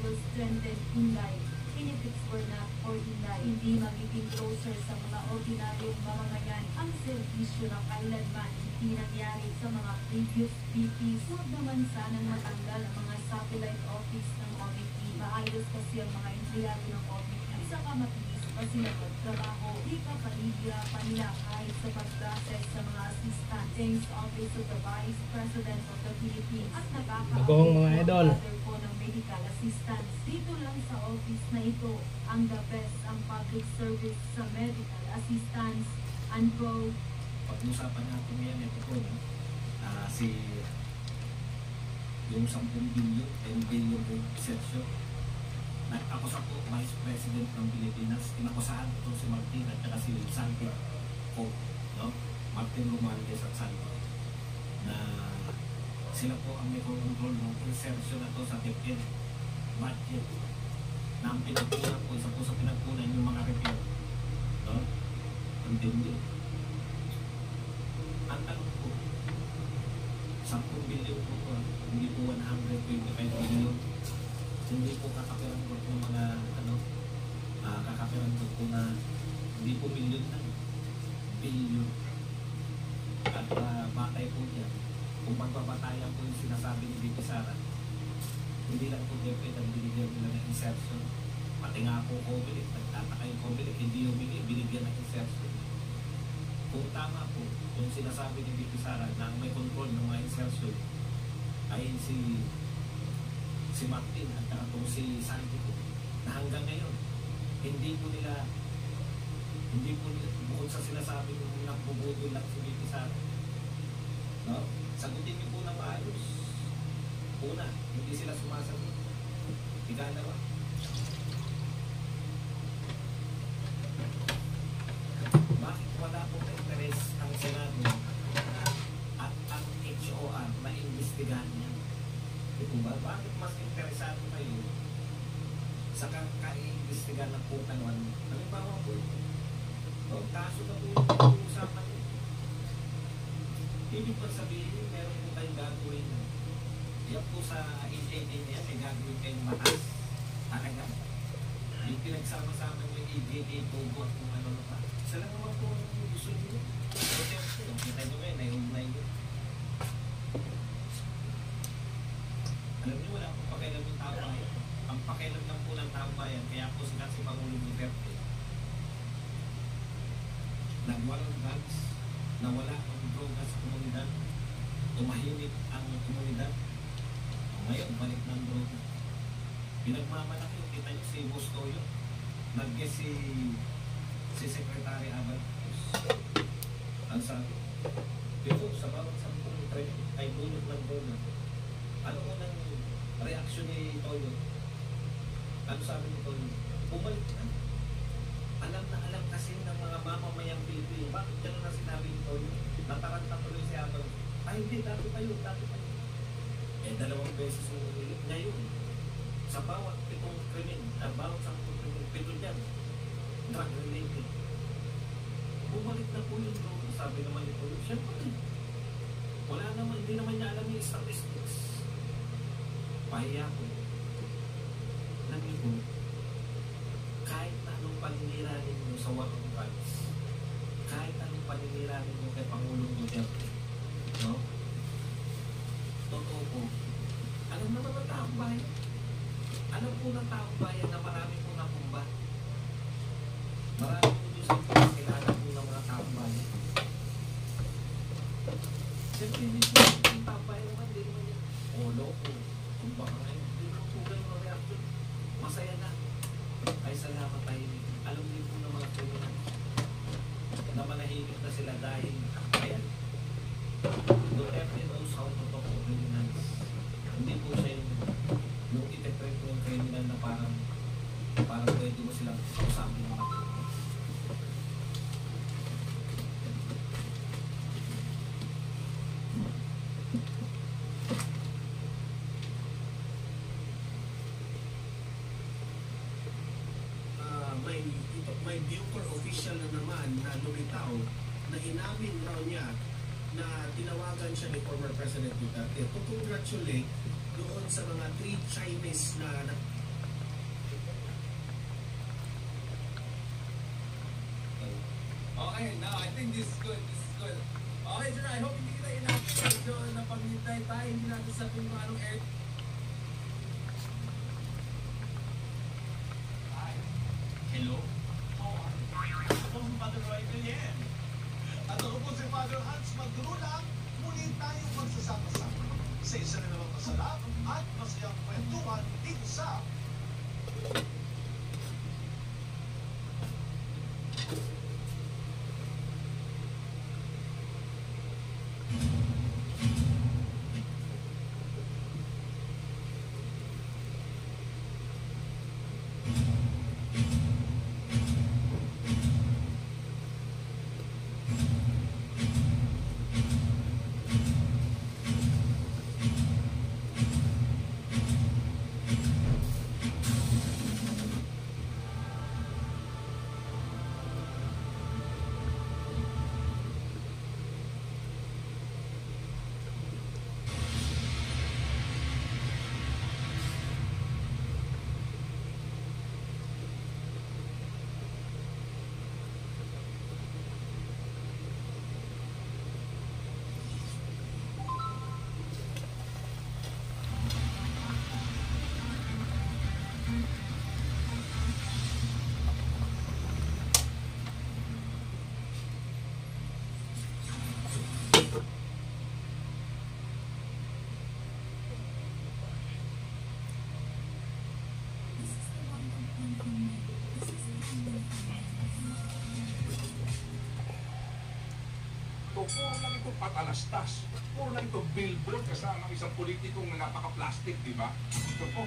was strengthened in life. Benefits were not ordinary. Hindi magiging closer sa mga ordinaryong mamamayan ang serbisyo na kailanman hindi nangyari sa mga previous VPs. Huwag naman sanang matanggal ang mga satellite office ng OVP. Maayos kasi ang mga empleyado ng OVP. Saka matinis pa sila magtrabaho. Di ka panihirapan nila kahit sa pag-process sa mga assistant. Thanks Office of the Vice President of the Philippines at nakaka-order po ng medical assistance. Dito lang sa office na ito, ang the best ang public service sa medical assistance. Unquote. Pag-usapan natin ngayon, ito po, yung 10 billion, 10 billion po section. Ako sa po, Vice President ng Pilipinas, inakusahan ko si Martin at saka si Santi po, no? Martin Romualdez at Santi, na sila po ang may control ng insertion na to sa DepEd budget na ang pinagpunan po, isa po sa pinagpunan yung mga repair, no? Ang dindi. Ang tanong po, 10 billion po po, hindi po 125 billion. Hindi po kakapiran ko po mga kakapiran ko po na hindi po milyon na billion. At batay po niya, kung magbabatayan po yung sinasabi ni VP Sara, hindi lang po DepEd ang binigyan nila ng insertion. Pati nga po COMELEC, nagtataka yung COMELEC, hindi humingi, binigyan ng insertion. Kung tama po, yung sinasabi ni VP Sara na may control ng mga insertion ay si Martin at itong si Santi po, na hanggang ngayon hindi po nila bukod sa sinasabi nung nagbubuto lang si VP Sara, no? Sagutin niyo po na maayos. Una, hindi sila sumasagot. Ikalawa, bakit wala po na interes ang Senado at ang HOR na imbestigahan niya? Bakit mas interesado kayo sa kaka-iimbestigahan ng Pukanwan? Halimbawa po, kaso na po yung usapan nyo. Ibig pa sabihin, meron po kayong gagawin. Yan po sa HAD niya, may gagawin kayong matas. Talaga. Yung pinagsama-sama nyo yung HAD, tubo at kung ano pa. Isa lang naman po yung gusto nyo. Kita nyo ngayon, naiugnay nyo. Alam niyo, wala akong pakialam ng tao bayan. Ang pakialam lang po ng tao bayan, kaya po sila si Pangulong Duterte nagwalang drugs, nawala ang droga sa komunidad, tumahimik ang komunidad. Ngayon, balik ng droga. Pinagmamalaki, kita niyo si Bustoyo, nag-guess si Secretary Abad ang sabi, pero sa bawat 10 trend ay dulot ng droga. Ano unang reaksyon ni Toyo? Ano sabi ni Toyo? Bumalik na. Alam na alam kasi ng mga mamamayang Pilipino. Bakit gano'n na sinabi ni Toyo? Nataranta tuloy si Abang. Ay hindi, dati pa yun. 2 beses umulit. Ngayon, sa bawat 7 krimen, bawat 10 krimen, 7 dyan, drug related. Bumalik na po yung droga. Sabi naman ni Toyo, siyempre, wala naman, hindi naman niya alam yung statistics. Pahiya ko. Namigo, kahit na anong paninira ninyo sa war on drugs, kahit anong paninira ninyo kay Pangulong Duterte, no? Totoo po, alam naman ng taong bayan. Alam po ng taong bayan na marami po nakumba. Marami po doon sa kilala po ng mga taong bayan. Siyempre, hindi po yung taong bayan naman, hindi naman yan. O, loko. Kung baka ngayon, hindi naman po ganyan ang reaction. Masaya na. Ay, salamat tayo. Alam din po ng mga kriminal na manahimik na sila dahil ayan, Duterte knows how to talk to criminals. Hindi po siya yung itetrate po yung criminal na parang pwede mo silang usapin ng mga may Bucor official na naman na lumitaw na inamin raw niya na tinawagan siya ni former President Duterte to congratulate doon sa mga 3 Chinese na Okay, now I think this is good. This is good. Okay, sir, I hope hindi kita inapin. Medyo napag-midnight tayo. Hindi natin sabihin kung anong air. Hello? Ako si Father Roy Galien. At ako po si Father Hans Magdulang, muli tayong magsasama-sama sa isa na namang masarap at masayang kwentuhan dito sa Puro lang ito patalastas. Puro lang ito billboard kasama isang politikong napaka-plastic, di ba? Ito po.